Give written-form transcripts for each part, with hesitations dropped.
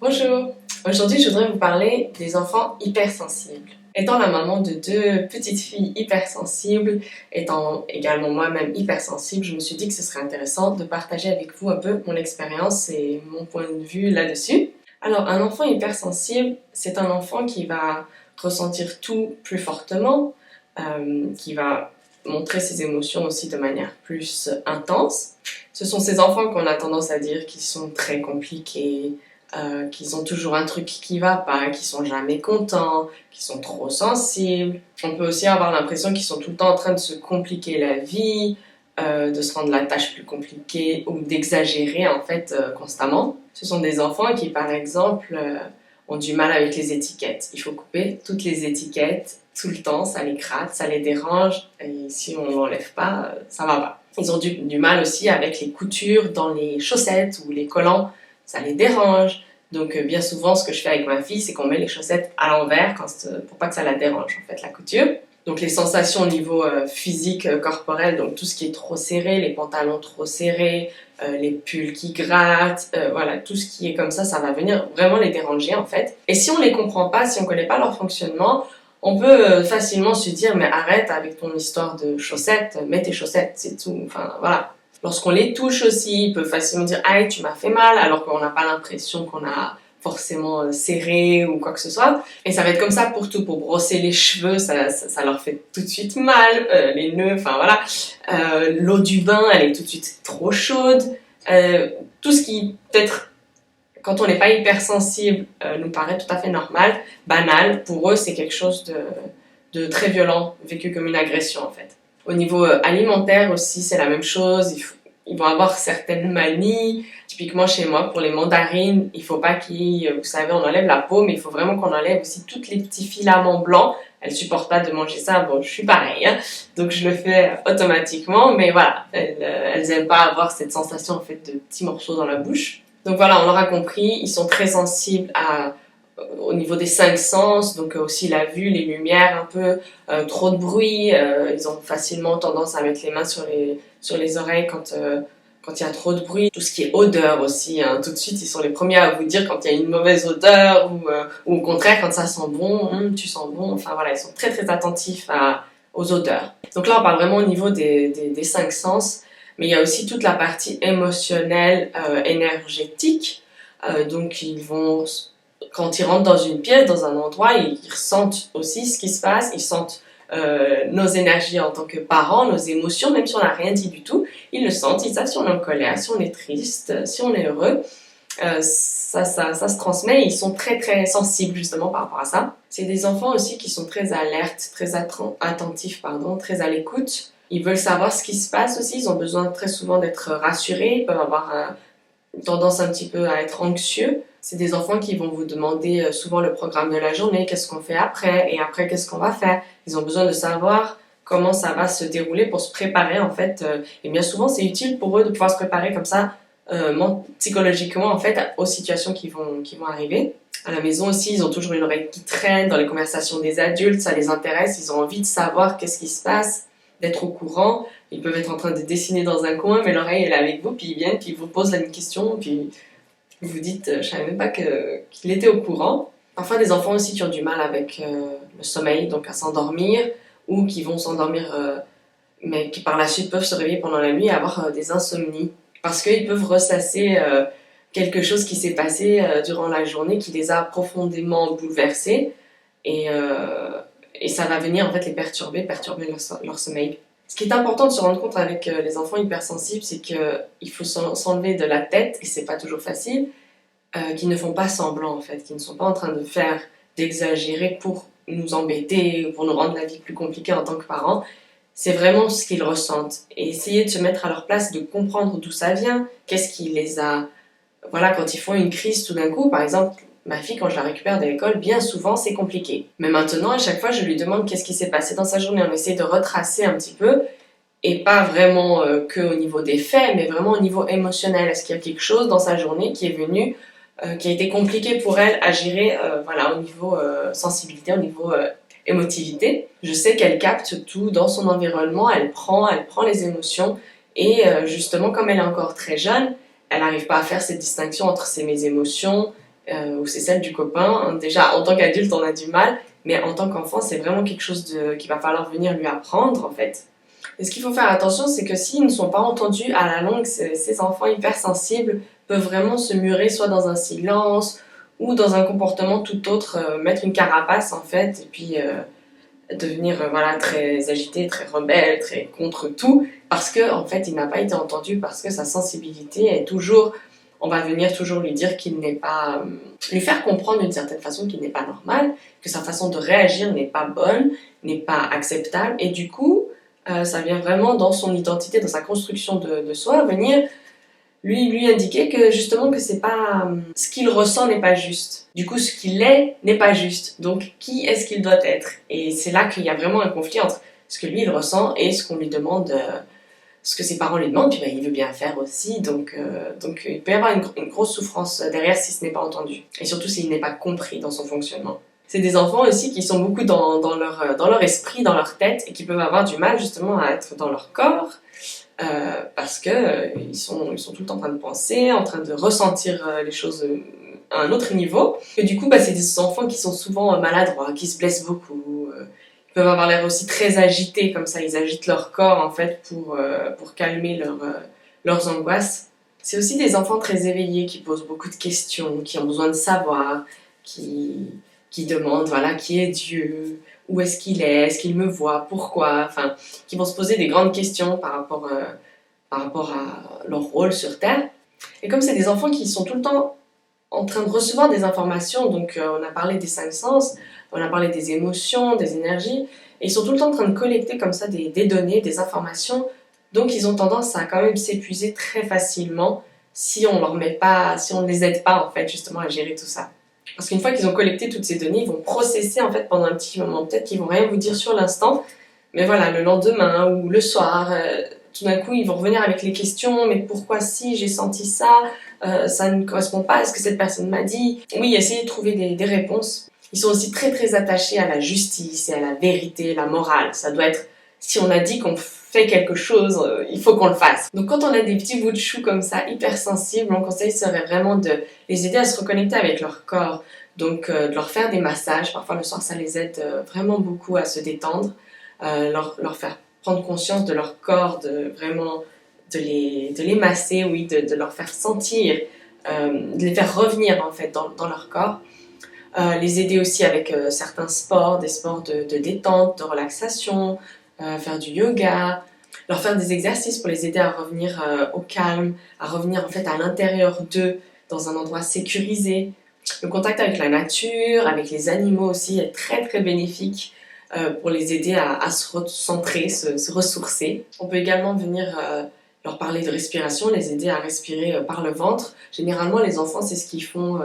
Bonjour, aujourd'hui je voudrais vous parler des enfants hypersensibles. Étant la maman de deux petites filles hypersensibles, étant également moi-même hypersensible, je me suis dit que ce serait intéressant de partager avec vous un peu mon expérience et mon point de vue là-dessus. Alors un enfant hypersensible, c'est un enfant qui va ressentir tout plus fortement, qui va montrer ses émotions aussi de manière plus intense. Ce sont ces enfants qu'on a tendance à dire qui sont très compliqués, qu'ils ont toujours un truc qui va pas, qu'ils sont jamais contents, qu'ils sont trop sensibles. On peut aussi avoir l'impression qu'ils sont tout le temps en train de se compliquer la vie, de se rendre la tâche plus compliquée ou d'exagérer en fait constamment. Ce sont des enfants qui par exemple ont du mal avec les étiquettes. Il faut couper toutes les étiquettes tout le temps, ça les gratte, ça les dérange et si on l'enlève pas, ça va pas. Ils ont du mal aussi avec les coutures dans les chaussettes ou les collants, ça les dérange. Donc bien souvent ce que je fais avec ma fille c'est qu'on met les chaussettes à l'envers pour pas que ça la dérange en fait la couture. Donc les sensations au niveau physique, corporel, donc tout ce qui est trop serré, les pantalons trop serrés, les pulls qui grattent, voilà, tout ce qui est comme ça va venir vraiment les déranger en fait. Et si on les comprend pas, si on connaît pas leur fonctionnement, on peut facilement se dire mais arrête avec ton histoire de chaussettes, mets tes chaussettes, c'est tout, enfin voilà. Lorsqu'on les touche aussi, ils peuvent facilement dire aïe tu m'as fait mal alors qu'on n'a pas l'impression qu'on a forcément serré ou quoi que ce soit. Et ça va être comme ça pour tout, pour brosser les cheveux, ça leur fait tout de suite mal, les nœuds, enfin voilà. L'eau du bain, elle est tout de suite trop chaude. Tout ce qui peut-être quand on n'est pas hypersensible, nous paraît tout à fait normal, banal, pour eux c'est quelque chose de très violent, vécu comme une agression en fait. Au niveau alimentaire aussi, c'est la même chose, ils vont avoir certaines manies. Typiquement chez moi, pour les mandarines, il faut pas vous savez, on enlève la peau, mais il faut vraiment qu'on enlève aussi tous les petits filaments blancs. Elles supportent pas de manger ça, bon je suis pareil, hein. Donc je le fais automatiquement, mais voilà, elles aiment pas avoir cette sensation en fait de petits morceaux dans la bouche. Donc voilà, on l'aura compris, ils sont très sensibles au niveau des 5 sens, donc aussi la vue, les lumières un peu, trop de bruit, ils ont facilement tendance à mettre les mains sur les oreilles quand il y a trop de bruit. Tout ce qui est odeur aussi, hein, tout de suite ils sont les premiers à vous dire quand il y a une mauvaise odeur ou au contraire quand ça sent bon, tu sens bon, enfin voilà, ils sont très très attentifs aux odeurs. Donc là on parle vraiment au niveau des 5 sens. Mais il y a aussi toute la partie émotionnelle, énergétique. Donc quand ils rentrent dans une pièce, dans un endroit, ils ressentent aussi ce qui se passe, ils sentent nos énergies en tant que parents, nos émotions, même si on n'a rien dit du tout, ils le sentent, ils savent si on est en colère, si on est triste, si on est heureux. Ça se transmet et ils sont très très sensibles justement par rapport à ça. C'est des enfants aussi qui sont très alertes, très attentifs, très à l'écoute. Ils veulent savoir ce qui se passe aussi, ils ont besoin très souvent d'être rassurés, ils peuvent avoir tendance un petit peu à être anxieux. C'est des enfants qui vont vous demander souvent le programme de la journée, qu'est-ce qu'on fait après, et après qu'est-ce qu'on va faire. Ils ont besoin de savoir comment ça va se dérouler pour se préparer en fait. Et bien souvent c'est utile pour eux de pouvoir se préparer comme ça, psychologiquement en fait, aux situations qui vont arriver. À la maison aussi, ils ont toujours une oreille qui traîne dans les conversations des adultes, ça les intéresse, ils ont envie de savoir qu'est-ce qui se passe, d'être au courant. Ils peuvent être en train de dessiner dans un coin, mais l'oreille elle est avec vous, puis ils viennent, puis ils vous posent une question, puis vous dites je savais même pas qu'il était au courant. Parfois des enfants aussi qui ont du mal avec le sommeil, donc à s'endormir, ou qui vont s'endormir, mais qui par la suite peuvent se réveiller pendant la nuit et avoir des insomnies, parce qu'ils peuvent ressasser quelque chose qui s'est passé durant la journée qui les a profondément bouleversés, et ça va venir en fait les perturber leur sommeil. Ce qui est important de se rendre compte avec les enfants hypersensibles, c'est qu'il faut s'enlever de la tête, et c'est pas toujours facile, qu'ils ne font pas semblant en fait, qu'ils ne sont pas en train d'exagérer pour nous embêter, pour nous rendre la vie plus compliquée en tant que parents. C'est vraiment ce qu'ils ressentent. Et essayer de se mettre à leur place, de comprendre d'où ça vient, qu'est-ce qui les a... Voilà, quand ils font une crise tout d'un coup, par exemple, ma fille, quand je la récupère de l'école, bien souvent, c'est compliqué. Mais maintenant, à chaque fois, je lui demande qu'est-ce qui s'est passé dans sa journée. On essaie de retracer un petit peu, et pas vraiment qu'au niveau des faits, mais vraiment au niveau émotionnel. Est-ce qu'il y a quelque chose dans sa journée qui est venu, qui a été compliqué pour elle à gérer, voilà, au niveau sensibilité, au niveau émotivité. Je sais qu'elle capte tout dans son environnement, elle prend les émotions, et justement, comme elle est encore très jeune, elle n'arrive pas à faire cette distinction entre mes émotions ou c'est celle du copain. Déjà, en tant qu'adulte, on a du mal, mais en tant qu'enfant, c'est vraiment quelque chose qu'il va falloir venir lui apprendre, en fait. Et ce qu'il faut faire attention, c'est que s'ils ne sont pas entendus à la longue, ces enfants hypersensibles peuvent vraiment se murer soit dans un silence ou dans un comportement tout autre, mettre une carapace en fait, et puis devenir voilà, très agité, très rebelle, très contre tout, parce que en fait il n'a pas été entendu, parce que sa sensibilité est toujours, on va venir toujours lui dire qu'il n'est pas, lui faire comprendre d'une certaine façon qu'il n'est pas normal, que sa façon de réagir n'est pas bonne, n'est pas acceptable, et du coup ça vient vraiment dans son identité, dans sa construction de soi, venir lui indiquer que justement que c'est pas ce qu'il ressent n'est pas juste. Du coup, ce qu'il est n'est pas juste. Donc, qui est-ce qu'il doit être? Et c'est là qu'il y a vraiment un conflit entre ce que lui il ressent et ce qu'on lui demande, ce que ses parents lui demandent. Puis ben, il veut bien faire aussi. Donc il peut y avoir une grosse souffrance derrière si ce n'est pas entendu. Et surtout s'il n'est pas compris dans son fonctionnement. C'est des enfants aussi qui sont beaucoup dans leur esprit, dans leur tête, et qui peuvent avoir du mal justement à être dans leur corps, parce que ils sont tout le temps en train de penser, en train de ressentir les choses à un autre niveau. Et du coup, bah, c'est des enfants qui sont souvent maladroits, qui se blessent beaucoup. Ils peuvent avoir l'air aussi très agités, comme ça, ils agitent leur corps en fait pour calmer leurs angoisses. C'est aussi des enfants très éveillés qui posent beaucoup de questions, qui ont besoin de savoir, qui demandent voilà, qui est Dieu, où est-ce qu'il me voit, pourquoi, enfin, qui vont se poser des grandes questions par rapport à leur rôle sur Terre. Et comme c'est des enfants qui sont tout le temps en train de recevoir des informations, donc on a parlé des 5 sens, on a parlé des émotions, des énergies, et ils sont tout le temps en train de collecter comme ça des données, des informations, donc ils ont tendance à quand même s'épuiser très facilement si on ne les aide pas en fait justement à gérer tout ça. Parce qu'une fois qu'ils ont collecté toutes ces données, ils vont processer en fait pendant un petit moment. Peut-être qu'ils vont rien vous dire sur l'instant, mais voilà, le lendemain ou le soir, tout d'un coup, ils vont revenir avec les questions. Mais pourquoi si j'ai senti ça, ça ne correspond pas à ce que cette personne m'a dit. Oui, essayer de trouver des réponses. Ils sont aussi très très attachés à la justice et à la vérité, la morale. Ça doit être, si on a dit qu'on fait quelque chose, il faut qu'on le fasse. Donc quand on a des petits bouts de chou comme ça, hypersensibles, mon conseil serait vraiment de les aider à se reconnecter avec leur corps. Donc de leur faire des massages, parfois le soir ça les aide vraiment beaucoup à se détendre, leur faire prendre conscience de leur corps, de les masser, oui, de leur faire sentir, de les faire revenir en fait dans leur corps. Les aider aussi avec certains sports, des sports de détente, de relaxation, faire du yoga, leur faire des exercices pour les aider à revenir au calme, à revenir en fait à l'intérieur d'eux, dans un endroit sécurisé. Le contact avec la nature, avec les animaux aussi est très très bénéfique pour les aider à se recentrer, se ressourcer. On peut également venir leur parler de respiration, les aider à respirer par le ventre. Généralement les enfants c'est ce qu'ils font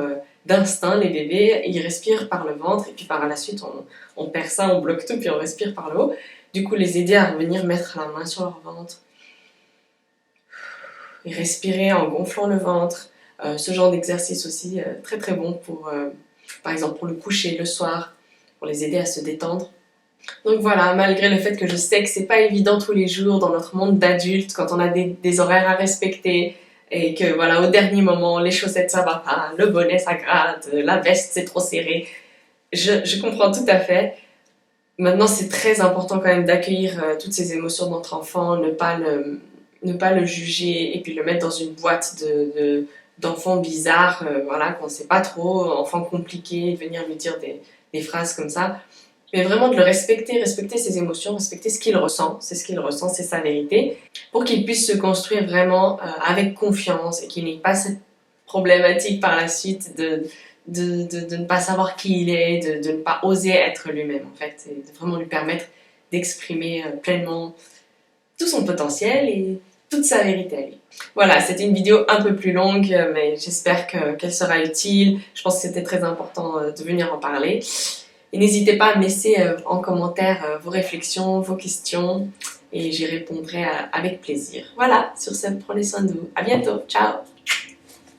d'instinct, les bébés, ils respirent par le ventre et puis par la suite on perd ça, on bloque tout puis on respire par le haut. Du coup, les aider à revenir mettre la main sur leur ventre et respirer en gonflant le ventre. Ce genre d'exercice aussi, très très bon pour, par exemple, pour le coucher le soir, pour les aider à se détendre. Donc voilà, malgré le fait que je sais que c'est pas évident tous les jours dans notre monde d'adultes, quand on a des horaires à respecter, et que voilà, au dernier moment, les chaussettes ça va pas, le bonnet ça gratte, la veste c'est trop serré. Je comprends tout à fait. Maintenant, c'est très important quand même d'accueillir toutes ces émotions de notre enfant, ne pas le juger et puis le mettre dans une boîte d'enfants bizarres, voilà, qu'on ne sait pas trop, enfant compliqué, venir lui dire des phrases comme ça. Mais vraiment de le respecter ses émotions, respecter ce qu'il ressent, c'est sa vérité, pour qu'il puisse se construire vraiment avec confiance et qu'il n'ait pas cette problématique par la suite de ne pas savoir qui il est, de ne pas oser être lui-même en fait, et de vraiment lui permettre d'exprimer pleinement tout son potentiel et toute sa vérité à lui. Voilà, c'était une vidéo un peu plus longue, mais j'espère qu'elle sera utile. Je pense que c'était très important de venir en parler. Et n'hésitez pas à me laisser en commentaire vos réflexions, vos questions, et j'y répondrai avec plaisir. Voilà, sur ce, prenez soin de vous. À bientôt, ciao!